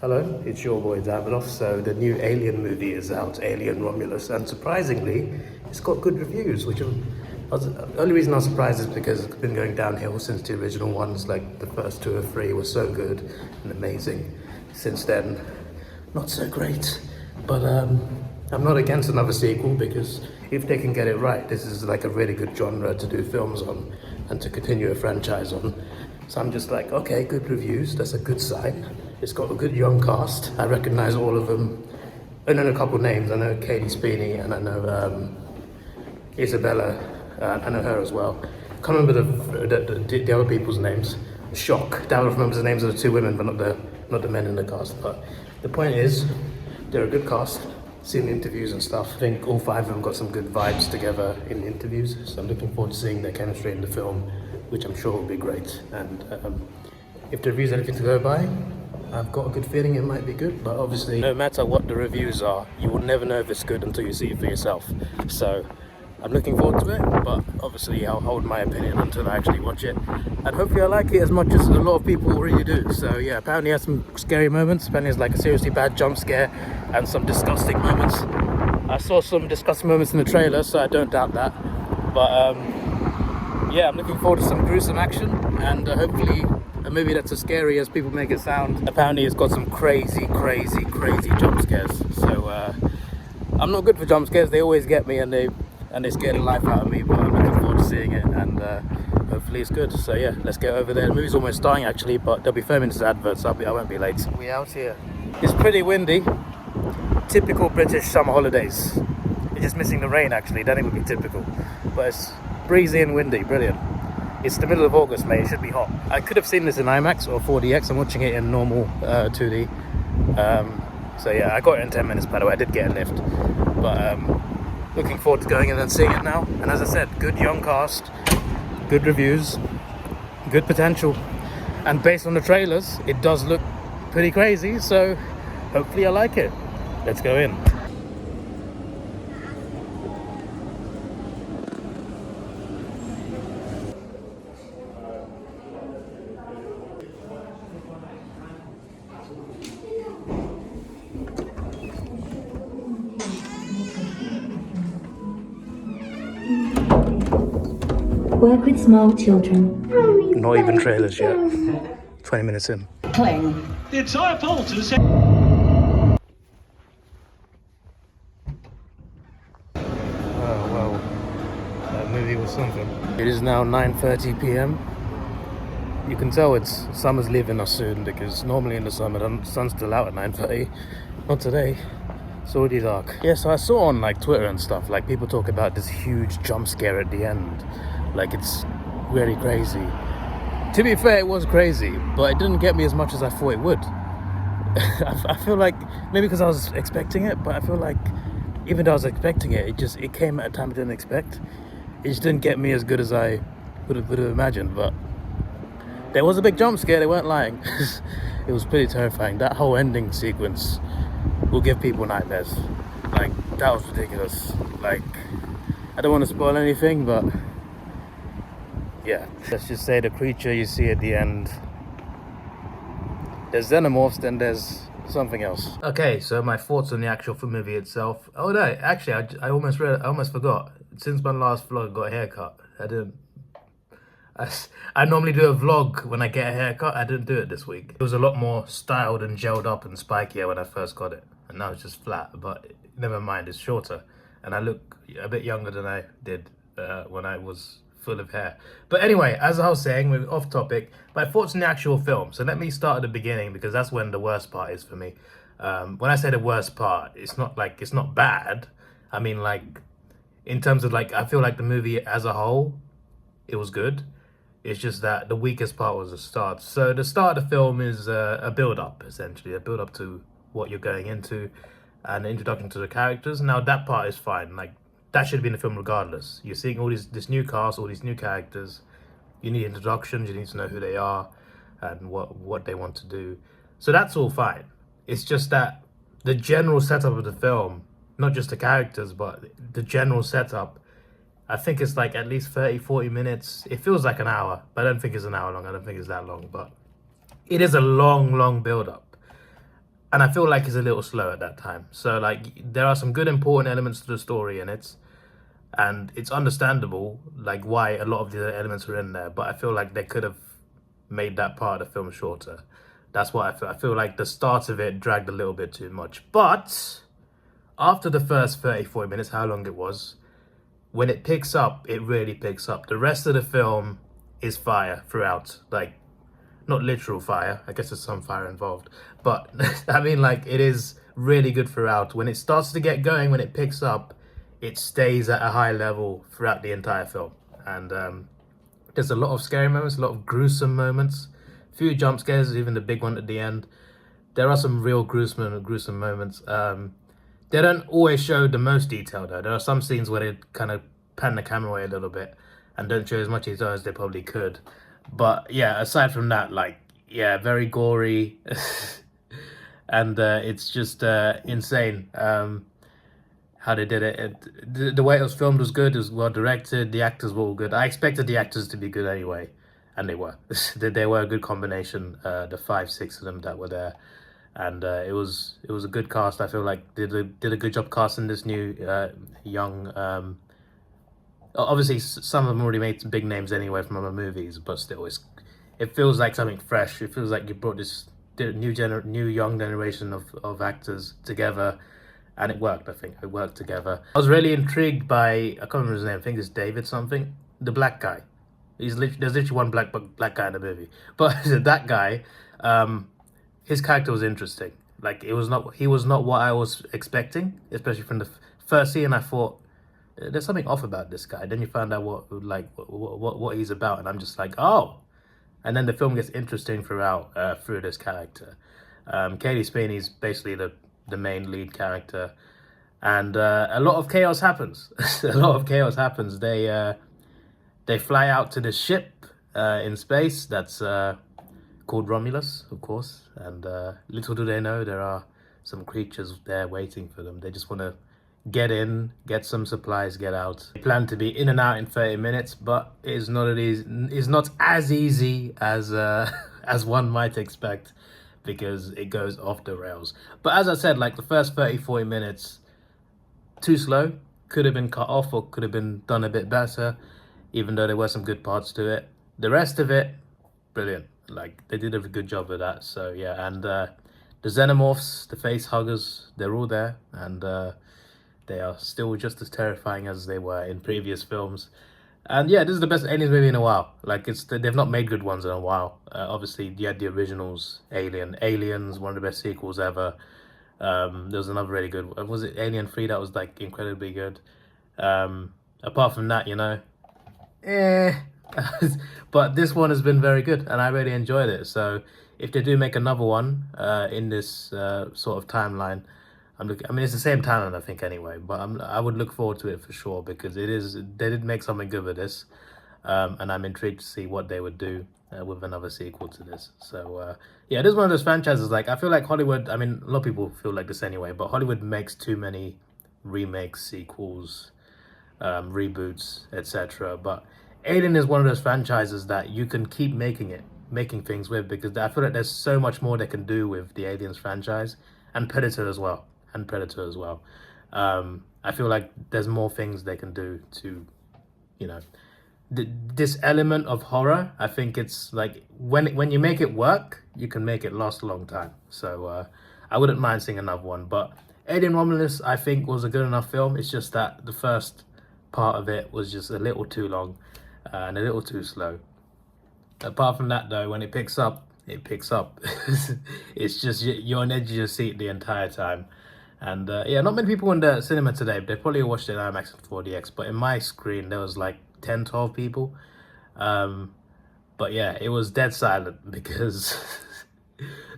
Hello, it's your boy Davidoff. So the new Alien movie is out, Alien Romulus, and surprisingly, it's got good reviews. The only reason I was surprised is because it's been going downhill since the original ones. Like the first 2 or 3 were so good and amazing. Since then, not so great. But I'm not against another sequel because if they can get it right, this is like a really good genre to do films on and to continue a franchise on. So I'm just like, okay, good reviews. That's a good sign. It's got a good young cast. I recognize all of them. I know a couple names. I know Katie Speeney and I know Isabella. I know her as well. Can't remember the other people's names. Shock. Daryl remembers the names of the 2 women, but not the men in the cast. But the point is, they're a good cast. Seen interviews and stuff. I think all 5 of them got some good vibes together in interviews. So I'm looking forward to seeing their chemistry in the film, which I'm sure will be great. And if the review's anything to go by, I've got a good feeling it might be good, but obviously no matter what the reviews are, you will never know if it's good until you see it for yourself. So I'm looking forward to it, but obviously I'll hold my opinion until I actually watch it. And hopefully I like it as much as a lot of people already do. So yeah, apparently it has some scary moments. Apparently it's like a seriously bad jump scare and some disgusting moments. I saw some disgusting moments in the trailer, so I don't doubt that. But yeah, I'm looking forward to some gruesome action and hopefully a movie that's as scary as people make it sound. Apparently it's got some crazy jump scares. So I'm not good for jump scares. They always get me and they scare the life out of me, but I'm looking forward to seeing it and hopefully it's good. So yeah, let's get over there. The movie's almost starting actually, but they'll be filming this advert, so I won't be late. We're out here. It's pretty windy. Typical British summer holidays. It's just missing the rain actually, that would be typical. But it's breezy and windy, brilliant. It's the middle of August, mate. It should be hot. I could have seen this in IMAX or 4DX. I'm watching it in normal 2D. So yeah, I got it in 10 minutes, by the way. I did get a lift. But looking forward to going in and seeing it now. And as I said, good young cast, good reviews, good potential. And based on the trailers, it does look pretty crazy. So hopefully I like it. Let's go in. Work with small children. Not even trailers yet. 20 minutes in. Playing. The entire poultice. Oh wow, that movie was something. It is now 9:30 p.m. You can tell it's summer's leaving us soon because normally in the summer the sun's still out at 9:30. Not today. It's already dark. Yeah, so I saw on like Twitter and stuff, like people talk about this huge jump scare at the end. Like it's really crazy. To be fair, it was crazy, but it didn't get me as much as I thought it would. I feel like maybe because I was expecting it, but I feel like even though I was expecting it, it came at a time I didn't expect. It just didn't get me as good as I would have imagined. But there was a big jump scare. They weren't lying. It was pretty terrifying. That whole ending sequence will give people nightmares. Like that was ridiculous. Like I don't want to spoil anything, but yeah, let's just say the creature you see at the end, there's xenomorphs, then there's something else. Okay, so my thoughts on the actual movie itself. Oh no, actually I almost forgot. Since my last vlog, I got a haircut. I normally do a vlog when I get a haircut. I didn't do it this week. It was a lot more styled and gelled up and spikier when I first got it, and now it's just flat. But never mind, it's shorter and I look a bit younger than I did when I was full of hair. But anyway, as I was saying, we're off topic. My thoughts on the actual film. So let me start at the beginning because that's when the worst part is for me. When I say the worst part, it's not bad. I mean, like in terms of like, I feel like the movie as a whole, it was good. It's just that the weakest part was the start. So the start of the film is a build-up, essentially, a build-up to what you're going into, and an introduction to the characters. Now that part is fine. Like that should have been the film regardless. You're seeing all this new cast, all these new characters. You need introductions. You need to know who they are and what they want to do. So that's all fine. It's just that the general setup of the film, not just the characters, but the general setup, I think it's like at least 30-40 minutes. It feels like an hour, but I don't think it's an hour long. I don't think it's that long, but it is a long build-up. And I feel like it's a little slow at that time. So like there are some good important elements to the story in it, and it's understandable like why a lot of the elements are in there, but I feel like they could have made that part of the film shorter. That's what I feel. I feel like the start of it dragged a little bit too much. But after the first 40 minutes, how long it was, when it picks up, it really picks up. The rest of the film is fire throughout. Like, not literal fire. I guess there's some fire involved. But, I mean, like, it is really good throughout. When it starts to get going, when it picks up, it stays at a high level throughout the entire film. And there's a lot of scary moments, a lot of gruesome moments. A few jump scares, even the big one at the end. There are some real gruesome moments. They don't always show the most detail though. There are some scenes where they kind of pan the camera away a little bit and don't show as much detail as they probably could. But yeah, aside from that, like, yeah, very gory. And it's just insane how they did it. The way it was filmed was good. It was well directed. The actors were all good. I expected the actors to be good anyway, and they were. They were a good combination. The 5-6 of them that were there, and it was a good cast. I feel like did a good job casting this new young. Obviously, some of them already made some big names anyway from other movies, but still, it feels like something fresh. It feels like you brought this new young generation of actors together, and it worked. I think it worked together. I was really intrigued by, I can't remember his name, I think it's David something, the black guy. There's literally one black guy in the movie, but that guy, his character was interesting. Like he was not what I was expecting, especially from the first scene. I thought there's something off about this guy. Then you find out what he's about, and I'm just like, oh. And then the film gets interesting throughout through this character. Katie Spiney's basically the main lead character, and a lot of chaos happens. A lot of chaos happens. They fly out to this ship in space that's called Romulus, of course, and little do they know there are some creatures there waiting for them. They just want to get in, get some supplies, get out. They plan to be in and out in 30 minutes, but it's not as easy as as one might expect, because it goes off the rails. But as I said, like the first 30-40 minutes, too slow, could have been cut off or could have been done a bit better, even though there were some good parts to it. The rest of it, brilliant. Like they did a good job with that. So yeah, and the xenomorphs, the face huggers, they're all there, and they are still just as terrifying as they were in previous films. And yeah, this is the best Aliens movie in a while. Like they've not made good ones in a while. Obviously, you had the originals, Aliens, one of the best sequels ever. There was another really good one. Was it Alien 3 that was like incredibly good? Apart from that, you know, but this one has been very good, and I really enjoyed it. So if they do make another one in this sort of timeline, I mean, it's the same timeline, I think, anyway. But I would look forward to it for sure, because they did make something good with this, and I'm intrigued to see what they would do with another sequel to this. So yeah, this is one of those franchises. Like I feel like Hollywood. I mean, a lot of people feel like this anyway, but Hollywood makes too many remakes, sequels, reboots, etc. But Alien is one of those franchises that you can keep making things with, because I feel like there's so much more they can do with the Aliens franchise, and Predator as well. I feel like there's more things they can do to, you know, this element of horror. I think it's like when you make it work, you can make it last a long time. So I wouldn't mind seeing another one. But Alien Romulus, I think, was a good enough film. It's just that the first part of it was just a little too long and a little too slow. Apart from that, though, when it picks up, it picks up. It's just you're on edge of your seat the entire time. And yeah, not many people in the cinema today. They probably watched it in IMAX and 4DX, but in my screen there was like 10-12 people. But yeah, it was dead silent, because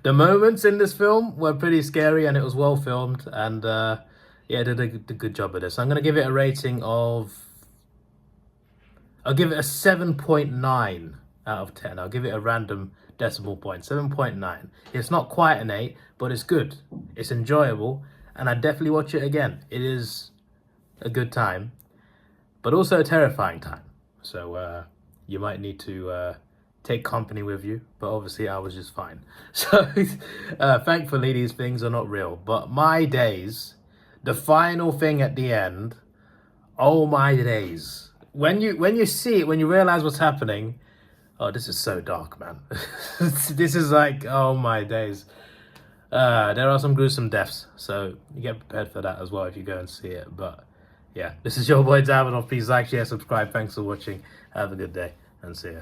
the moments in this film were pretty scary, and it was well filmed, and yeah, did a good job of this. I'm gonna give it a rating of, I'll give it a 7.9 out of 10. I'll give it a random decimal point, 7.9. It's not quite an 8, but it's good. It's enjoyable, and I'd definitely watch it again. It is a good time, but also a terrifying time. So you might need to take company with you, but obviously I was just fine. So thankfully these things are not real. But my days, the final thing at the end, oh my days. When you see it, when you realize what's happening, oh, this is so dark, man. This is like, oh my days. There are some gruesome deaths, so you get prepared for that as well if you go and see it. But yeah, this is your boy Davidoff. Please like, share, subscribe. Thanks for watching. Have a good day and see ya.